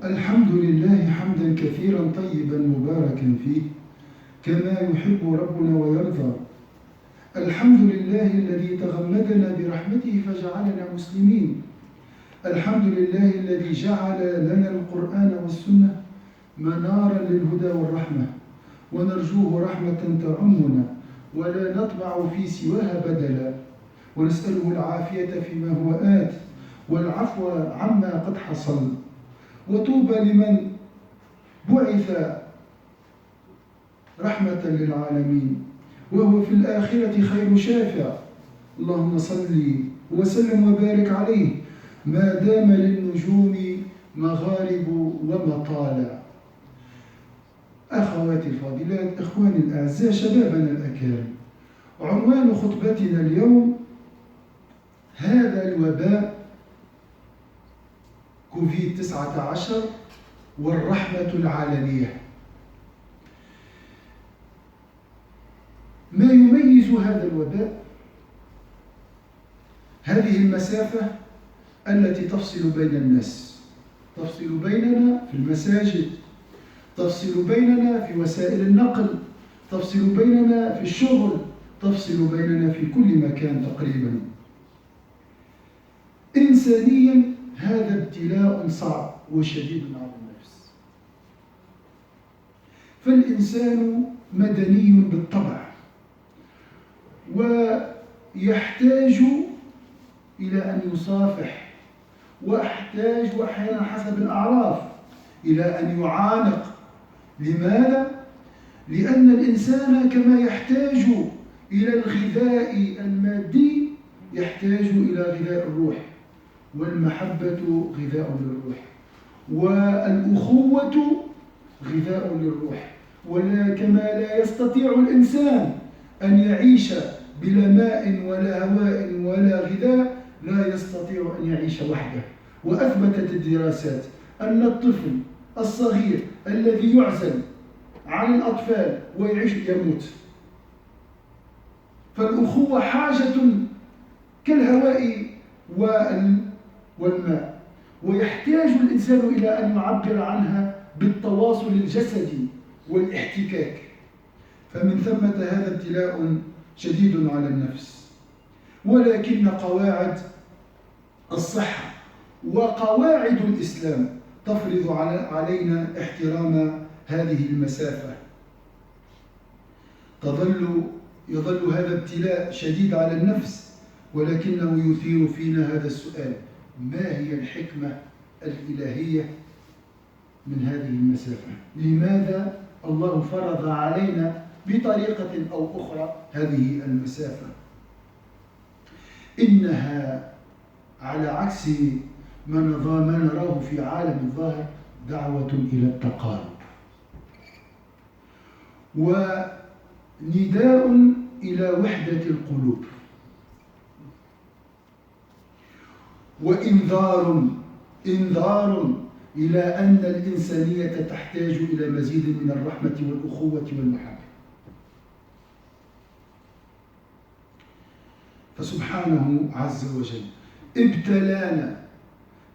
الحمد لله حمدا كثيرا طيبا مباركا فيه كما يحب ربنا ويرضى. الحمد لله الذي تغمدنا برحمته فجعلنا مسلمين. الحمد لله الذي جعل لنا القرآن والسنة منارا للهدى والرحمة، ونرجوه رحمة تعمنا ولا نطمع في سواها بدلا، ونسأله العافية فيما هو آت والعفو عما قد حصل. وطوبى لمن بعث رحمة للعالمين وهو في الآخرة خير شافع. اللهم صل وسلم وبارك عليه ما دام للنجوم مغارب ومطالع. أخواتي الفاضلات، إخواني الأعزاء، شبابنا الأكارم، عنوان خطبتنا اليوم هذا الوباء كوفيد-19 والرحمة العالمية. ما يميز هذا الوباء هذه المسافة التي تفصل بين الناس، تفصل بيننا في المساجد، تفصل بيننا في وسائل النقل، تفصل بيننا في الشغل، تفصل بيننا في كل مكان تقريبا. إنسانيا هذا ابتلاء صعب وشديد على النفس، فالإنسان مدني بالطبع ويحتاج إلى أن يصافح، ويحتاج أحيانا حسب الأعراف إلى أن يعانق. لماذا؟ لأن الإنسان كما يحتاج إلى الغذاء المادي يحتاج إلى غذاء الروح، والمحبة غذاء للروح، والأخوة غذاء للروح. كما لا يستطيع الإنسان أن يعيش بلا ماء ولا هواء ولا غذاء، لا يستطيع أن يعيش وحده. وأثبتت الدراسات أن الطفل الصغير الذي يعزل عن الأطفال ويعيش يموت. فالأخوة حاجة كالهواء والماء، ويحتاج الإنسان إلى أن يعبر عنها بالتواصل الجسدي والاحتكاك. فمن ثمة هذا ابتلاء شديد على النفس، ولكن قواعد الصحة وقواعد الإسلام تفرض علينا احترام هذه المسافة. يظل هذا ابتلاء شديد على النفس، ولكنه يثير فينا هذا السؤال: ما هي الحكمة الإلهية من هذه المسافة؟ لماذا الله فرض علينا بطريقة أو أخرى هذه المسافة؟ إنها على عكس ما نراه في عالم الظاهر دعوة إلى التقارب، ونداء إلى وحدة القلوب، وإنذار إلى أن الإنسانية تحتاج إلى مزيد من الرحمة والأخوة والمحبة. فسبحانه عز وجل ابتلانا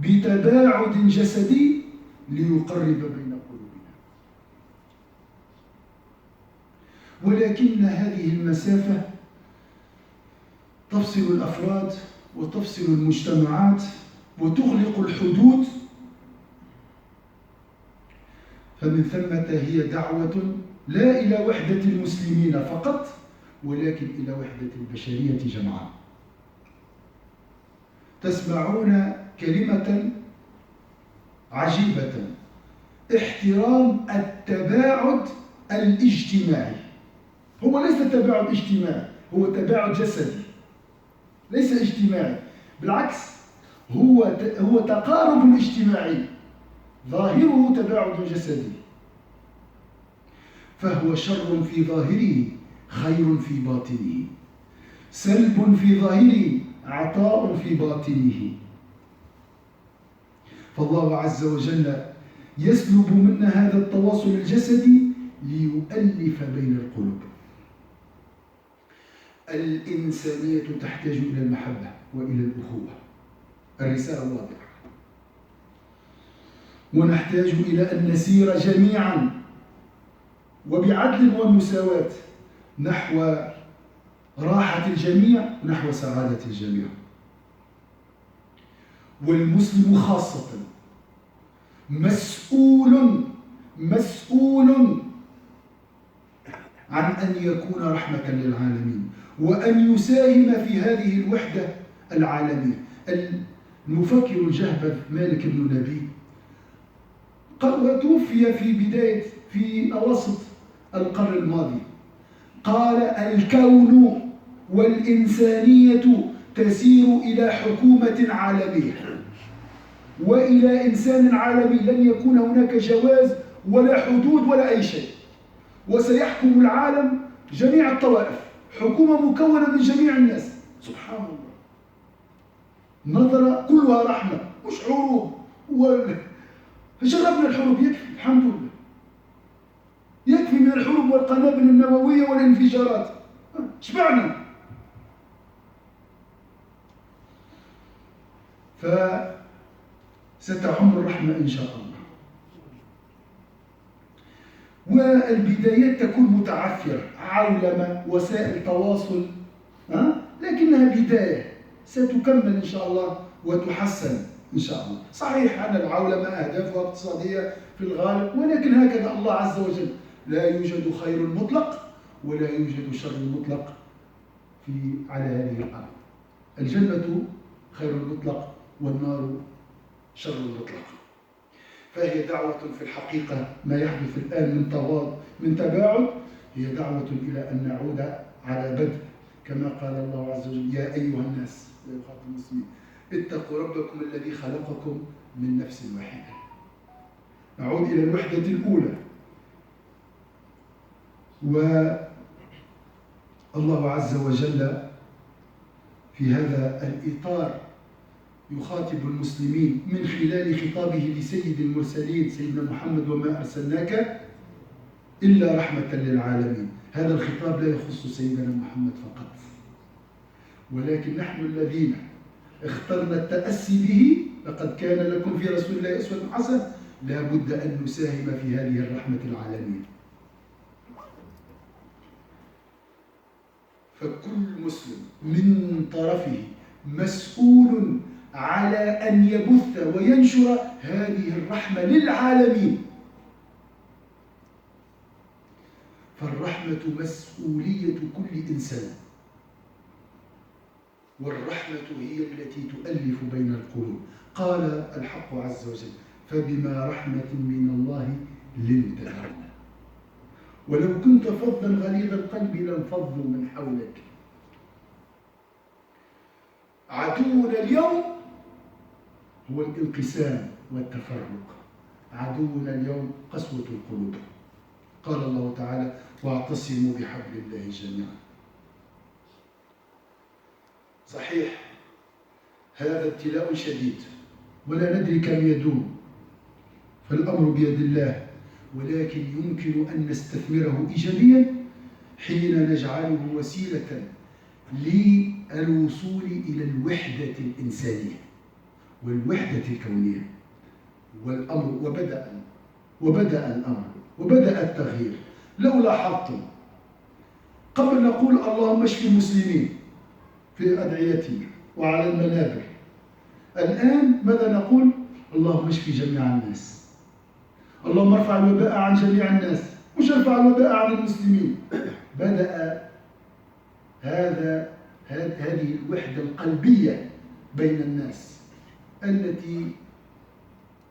بتباعد جسدي ليقرب بين قلوبنا، ولكن هذه المسافة تفصل الأفراد وتفصل المجتمعات وتغلق الحدود. فمن ثمة هي دعوة لا إلى وحدة المسلمين فقط، ولكن إلى وحدة البشرية جمعاء. تسمعون كلمة عجيبة: احترام التباعد الاجتماعي. هو ليس تباعد اجتماعي، هو تباعد جسدي، ليس اجتماعي. بالعكس، هو تقارب اجتماعي، ظاهره تباعد جسدي، فهو شر في ظاهره خير في باطنه، سلب في ظاهره عطاء في باطنه. فالله عز وجل يسلب منا هذا التواصل الجسدي ليؤلف بين القلوب. الإنسانية تحتاج إلى المحبة وإلى الأخوة. الرسالة واضحة. ونحتاج إلى أن نسير جميعا وبعدل ومساواة نحو راحة الجميع ونحو سعادة الجميع. والمسلم خاصة مسؤول عن أن يكون رحمة للعالمين وأن يساهم في هذه الوحدة العالمية. المفكر الجهبذ مالك بن نبي توفي في أواسط القرن الماضي. قال: الكون والإنسانية تسير إلى حكومة عالمية وإلى إنسان عالمي، لن يكون هناك جواز ولا حدود ولا أي شيء، وسيحكم العالم جميع الطوائف، حكومة مكونة من جميع الناس. سبحان الله، نظرة كلها رحمة، مش حروب. جربنا الحروب، يكفي الحمد لله، يكفي من الحروب والقنابل النووية والانفجارات، شبعنا. فستعم الرحمة إن شاء الله. والبدايات تكون متعثرة، عولمة، وسائل تواصل، لكنها بداية ستكمل إن شاء الله وتحسن إن شاء الله. صحيح أن العولمة أهدافها اقتصادية في الغالب، ولكن هكذا الله عز وجل، لا يوجد خير مطلق ولا يوجد شر مطلق على هذه الأرض. الجنة خير مطلق والنار شر مطلق. فهي دعوة في الحقيقة، ما يحدث الآن من تباعد هي دعوة إلى أن نعود على بدء، كما قال الله عز وجل: يا أيها الناس، يا أيها المسلمين، اتقوا ربكم الذي خلقكم من نفس واحدة. نعود إلى الوحدة الأولى. والله عز وجل في هذا الإطار يخاطب المسلمين من خلال خطابه لسيد المرسلين سيدنا محمد: وما أرسلناك إلا رحمة للعالمين. هذا الخطاب لا يخص سيدنا محمد فقط، ولكن نحن الذين اخترنا التأسي به، لقد كان لكم في رسول الله أسوة حسنة، لا بد أن نساهم في هذه الرحمة العالمية. فكل مسلم من طرفه مسؤول على أن يبث وينشر هذه الرحمة للعالمين. فالرحمة مسؤولية كل إنسان، والرحمة هي التي تؤلف بين القلوب. قال الحق عز وجل: فبما رحمة من الله لنت لهم، ولو كنت فظا غليظ القلب لانفضوا من حولك. عدونا اليوم هو الانقسام والتفرق، عدونا اليوم قسوة القلوب. قال الله تعالى: واعتصموا بحبل الله جميعا. صحيح هذا ابتلاء شديد ولا ندري كم يدوم، فالأمر بيد الله، ولكن يمكن أن نستثمره إيجابيا حين نجعله وسيلة للوصول إلى الوحدة الإنسانية والوحدة الكونية. والأمر وبدأ الأمر وبدأ التغيير. لو لاحظتم قبل نقول اللهم اشف المسلمين في أدعيتنا وعلى المنابر، الآن ماذا نقول؟ اللهم اشف جميع الناس، اللهم ارفع الوباء عن جميع الناس، مش ارفع الوباء عن المسلمين. بدأ هذه الوحدة القلبية بين الناس التي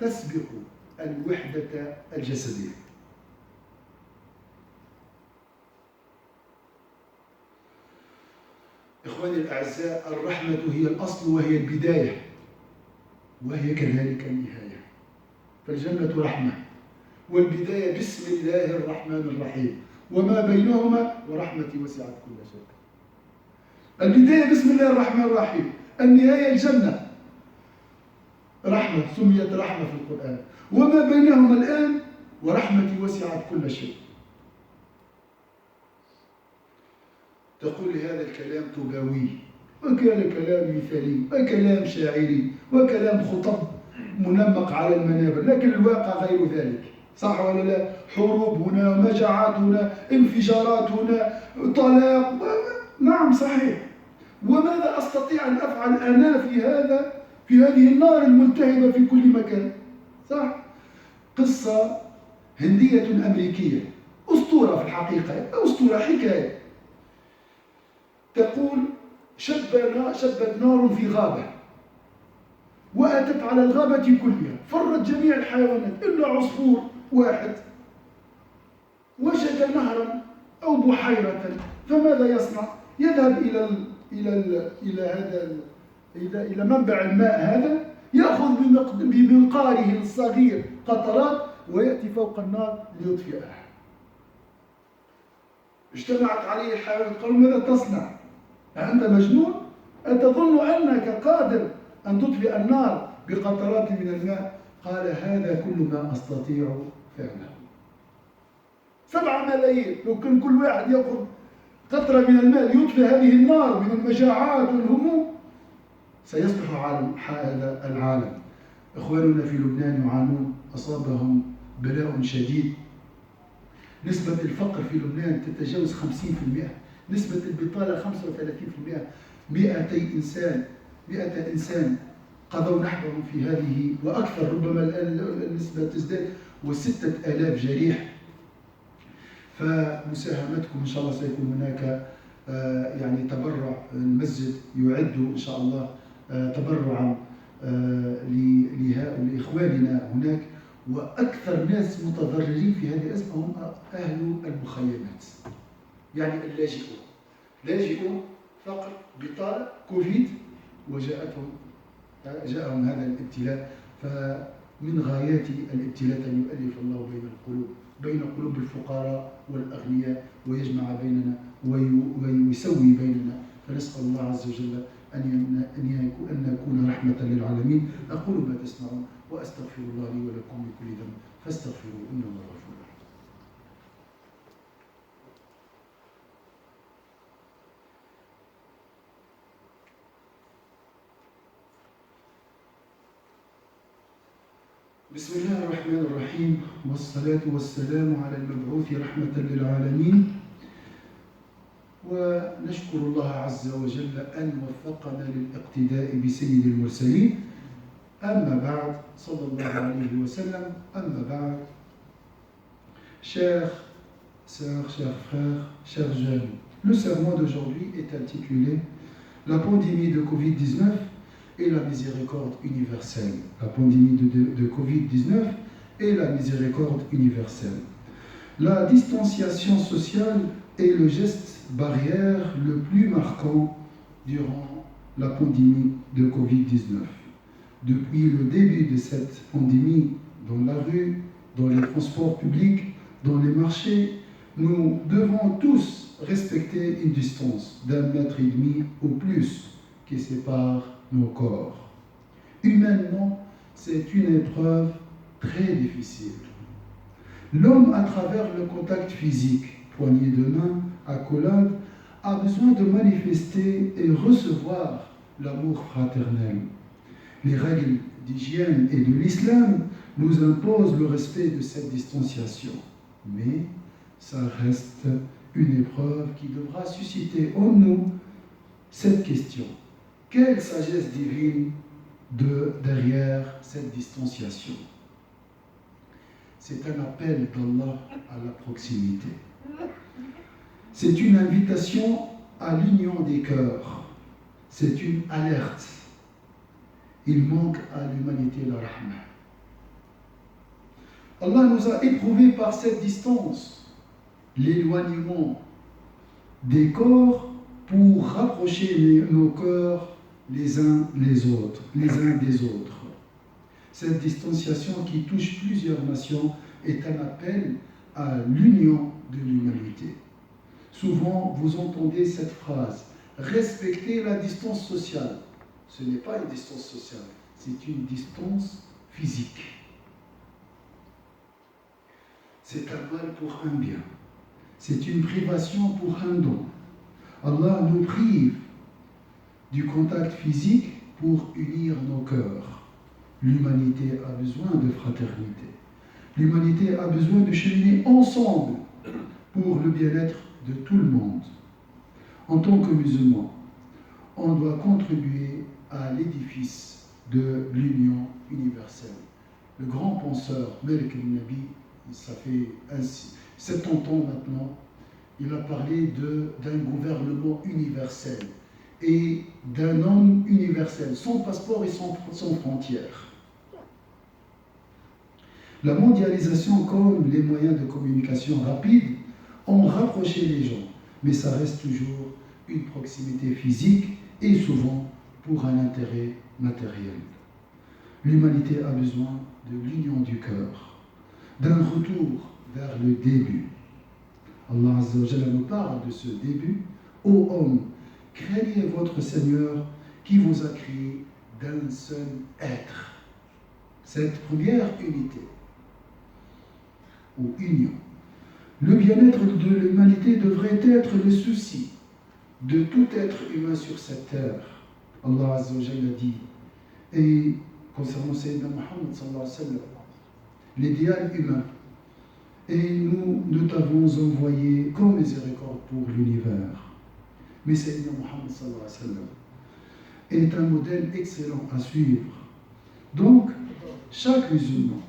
تسبق الوحدة الجسدية. إخواني الأعزاء، الرحمة هي الأصل وهي البداية وهي كذلك النهاية. فالجنة رحمة، والبداية بسم الله الرحمن الرحيم، وما بينهما ورحمتي وسعت كل شيء. البداية بسم الله الرحمن الرحيم، النهاية الجنة. رحمة سميت رحمة في القرآن، وما بينهما الآن ورحمتي وسعت كل شيء. تقول هذا الكلام طباوي، وكان كلام مثالي، وكلام شاعري، وكلام خطب منمق على المنابر، لكن الواقع غير ذلك. صح ولا لا؟ حروب هنا، مجاعات هنا، انفجارات هنا، طلاق. نعم صحيح. وماذا أستطيع أن أفعل أنا في هذه النار الملتهبة في كل مكان؟ صح؟ قصة هندية أمريكية، أسطورة في الحقيقة، أسطورة حكاية. تقول شبت نار في غابة وأتت على الغابة كلها، فرت جميع الحيوانات إلا عصفور واحد وجد نهرا أو بحيرة، فماذا يصنع؟ يذهب إلى منبع الماء هذا، يأخذ بمنقاره الصغير قطرات ويأتي فوق النار ليطفئها. اجتمعت عليه الحيوانات، قالوا ماذا تصنع؟ أنت مجنون؟ أتظن أنك قادر أن تطفئ النار بقطرات من الماء؟ قال هذا كل ما أستطيع فعله. 7 ملايين، لو كان كل واحد يأخذ قطرة من الماء ليطفئ هذه النار من المجاعات والهموم، سيصبح هذا العالم. إخواننا في لبنان يعانون، أصابهم بلاء شديد. نسبة الفقر في لبنان تتجاوز 50%، نسبة البطالة 35%. 100 إنسان قضوا نحبهم في هذه وأكثر، ربما الآن النسبة تزداد، و6000 جريح. فمساهمتكم إن شاء الله سيكون هناك يعني تبرع، المسجد يعد إن شاء الله تبرعا لإخواننا هناك. وأكثر ناس متضررين في هذه الأزمة هم أهل المخيمات، يعني لاجئون فقر، بطالة، كوفيد، جاءهم هذا الابتلاء. فمن غايات الابتلاء أن يؤلف الله بين قلوب الفقراء والأغنياء، ويجمع بيننا ويسوي بيننا. فنسأل الله عز وجل أن نكون رحمة للعالمين. أقول ما تسمعون وأستغفر الله لي ولكم من كل ذنب فاستغفروه إنه هو الغفور الرحيم. بسم الله الرحمن الرحيم، والصلاة والسلام على المبعوث رحمة للعالمين. ونشكر الله عز وجل أن وفقنا للاقتداء بسيد المرسلين. أما بعد، صلى الله عليه وسلم. أما بعد، chers sœurs, chers frères, chers jeunes, le sermon d'aujourd'hui est intitulé La pandémie de Covid-19 et la miséricorde universelle. La pandémie de Covid-19 et la miséricorde universelle. La distanciation sociale est le geste barrière le plus marquant durant la pandémie de Covid-19. Depuis le début de cette pandémie, dans la rue, dans les transports publics, dans les marchés, nous devons tous respecter une distance d'1,5 mètre au plus qui sépare nos corps. Humainement, c'est une épreuve très difficile. L'homme, à travers le contact physique, poignée de main, accolade, a besoin de manifester et recevoir l'amour fraternel. Les règles d'hygiène et de l'islam nous imposent le respect de cette distanciation. Mais ça reste une épreuve qui devra susciter en nous cette question. Quelle sagesse divine derrière cette distanciation? C'est un appel d'Allah à la proximité. C'est une invitation à l'union des cœurs. C'est une alerte. Il manque à l'humanité la rahma. Allah nous a éprouvés par cette distance, l'éloignement des corps pour rapprocher nos cœurs les uns des autres. Cette distanciation qui touche plusieurs nations est un appel à l'union de l'humanité. Souvent, vous entendez cette phrase, respecter la distance sociale. Ce n'est pas une distance sociale, c'est une distance physique. C'est un mal pour un bien. C'est une privation pour un don. Allah nous prive du contact physique pour unir nos cœurs. L'humanité a besoin de fraternité. L'humanité a besoin de cheminer ensemble pour le bien-être de tout le monde. En tant que musulmans, on doit contribuer à l'édifice de l'union universelle. Le grand penseur Malik al-Nabi, ça fait 70 ans maintenant, il a parlé d'un gouvernement universel et d'un homme universel, sans passeport et sans frontières. La mondialisation comme les moyens de communication rapides ont rapproché les gens, mais ça reste toujours une proximité physique et souvent pour un intérêt matériel. L'humanité a besoin de l'union du cœur, d'un retour vers le début. Allah Azza wa Jalla nous parle de ce début. Ô hommes, craignez votre Seigneur qui vous a créé d'un seul être. Cette première unité ou union. Le bien-être de l'humanité devrait être le souci de tout être humain sur cette terre. Allah Azza wa Jalla dit, et concernant Sayyidina Muhammad sallallahu alayhi wa sallam, l'idéal humain, et nous t'avons envoyé comme miséricorde pour l'univers. Mais Sayyidina Muhammad sallallahu alayhi wa sallam est un modèle excellent à suivre. Donc, chaque musulman,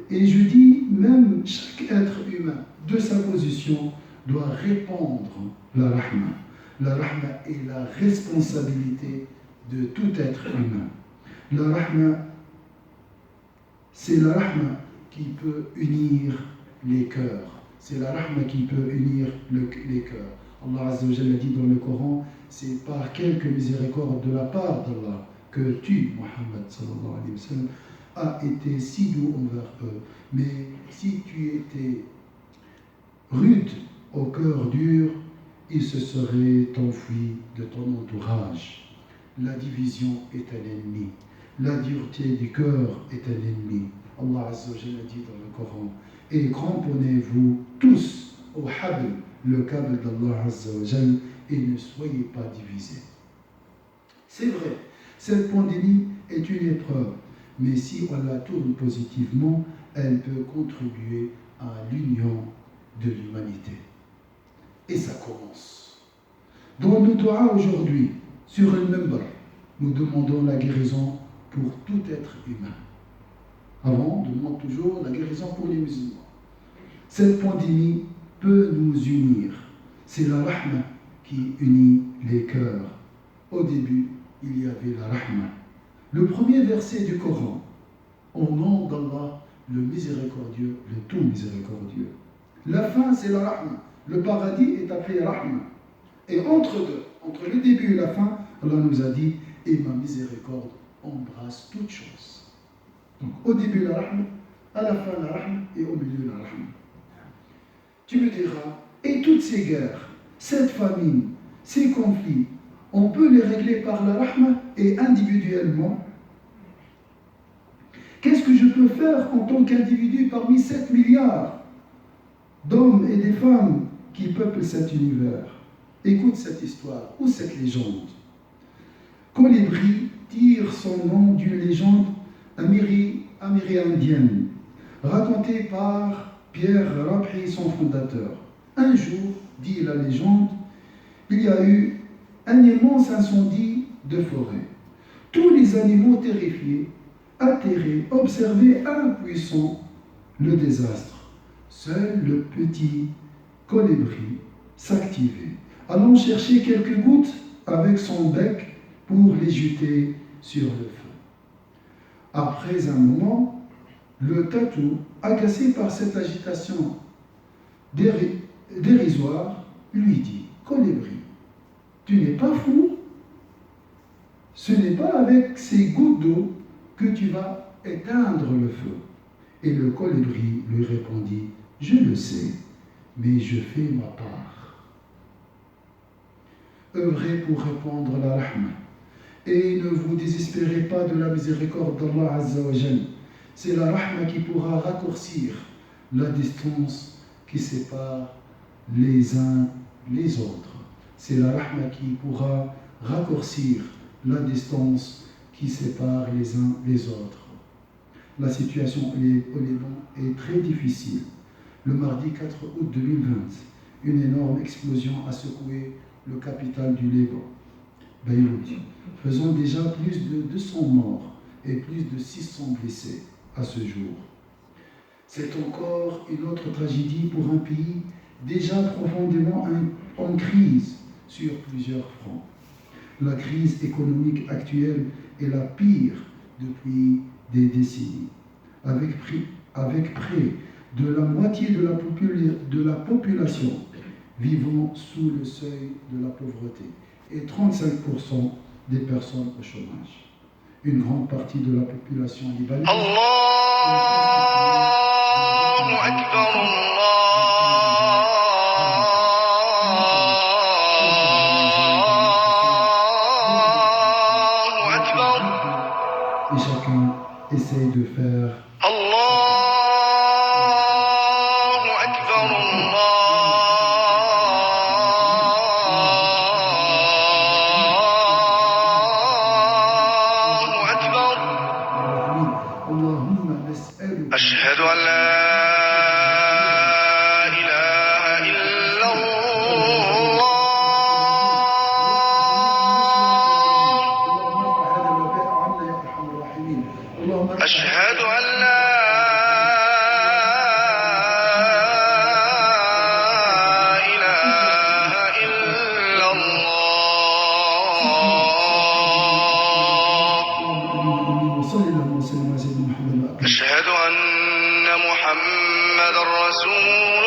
et je dis même chaque être humain, de sa position, doit répandre la rahma. La rahma est la responsabilité de tout être humain. La rahma, c'est la rahma qui peut unir les cœurs. C'est la rahma qui peut unir les cœurs. Allah Azza wa Jalla dit dans le Coran, c'est par quelque miséricorde de la part d'Allah que tu, Muhammad sallallahu alayhi wa sallam, as été si doux envers eux. Mais si tu étais rude au cœur dur, il se serait enfui de ton entourage. La division est un ennemi. La dureté du cœur est un ennemi. Allah Azza wa Jalla dit dans le Coran, et cramponnez-vous tous au habl, le câble d'Allah Azza wa Jalla, et ne soyez pas divisés. C'est vrai, cette pandémie est une épreuve, mais si on la tourne positivement, elle peut contribuer à l'union de l'humanité. Et ça commence. Dans le Torah aujourd'hui, sur le Member, nous demandons la guérison pour tout être humain. Avant, on demande toujours la guérison pour les musulmans. Cette pandémie peut nous unir. C'est la rahma qui unit les cœurs. Au début, il y avait la rahma. Le premier verset du Coran, au nom d'Allah, le miséricordieux, le tout miséricordieux. La fin, c'est la rahma. Le paradis est appelé rahma. Et entre deux, entre le début et la fin, Allah nous a dit, et ma miséricorde embrasse toutes choses. Donc, au début, la rahma, à la fin, la rahma, et au milieu, la rahma. Tu me diras, et toutes ces guerres, cette famine, ces conflits, on peut les régler par la rahma et individuellement. Qu'est-ce que je peux faire en tant qu'individu parmi 7 milliards d'hommes et des femmes qui peuplent cet univers? Écoute cette histoire ou cette légende. Colibri tire son nom d'une légende amérindienne, racontée par Pierre Rabhi, son fondateur. Un jour, dit la légende, il y a eu un immense incendie de forêt. Tous les animaux terrifiés, atterrés, observaient impuissants le désastre. Seul le petit colibri s'activait, allant chercher quelques gouttes avec son bec pour les jeter sur le feu. Après un moment, le tatou, agacé par cette agitation dérisoire, lui dit, « Colibri, tu n'es pas fou? Ce n'est pas avec ces gouttes d'eau que tu vas éteindre le feu. » Et le colibri lui répondit, « Je le sais, mais je fais ma part. » Œuvrez pour répandre la rahma. Et ne vous désespérez pas de la miséricorde d'Allah Azza wa Jal. C'est la rahma qui pourra raccourcir la distance qui sépare les uns les autres. C'est la rahma qui pourra raccourcir la distance qui sépare les uns les autres. La situation au Liban est très difficile. Le mardi 4 août 2020, une énorme explosion a secoué le capital du Liban, Beyrouth, faisant déjà plus de 200 morts et plus de 600 blessés à ce jour. C'est encore une autre tragédie pour un pays déjà profondément en crise sur plusieurs fronts. La crise économique actuelle est la pire depuis des décennies, avec près de la moitié de la population vivant sous le seuil de la pauvreté et 35% des personnes au chômage. Une grande partie de la population libanaise et chacun essaye de faire أشهد أن لا إله إلا الله أشهد أن لا إله إلا الله أشهد أن محمد رسول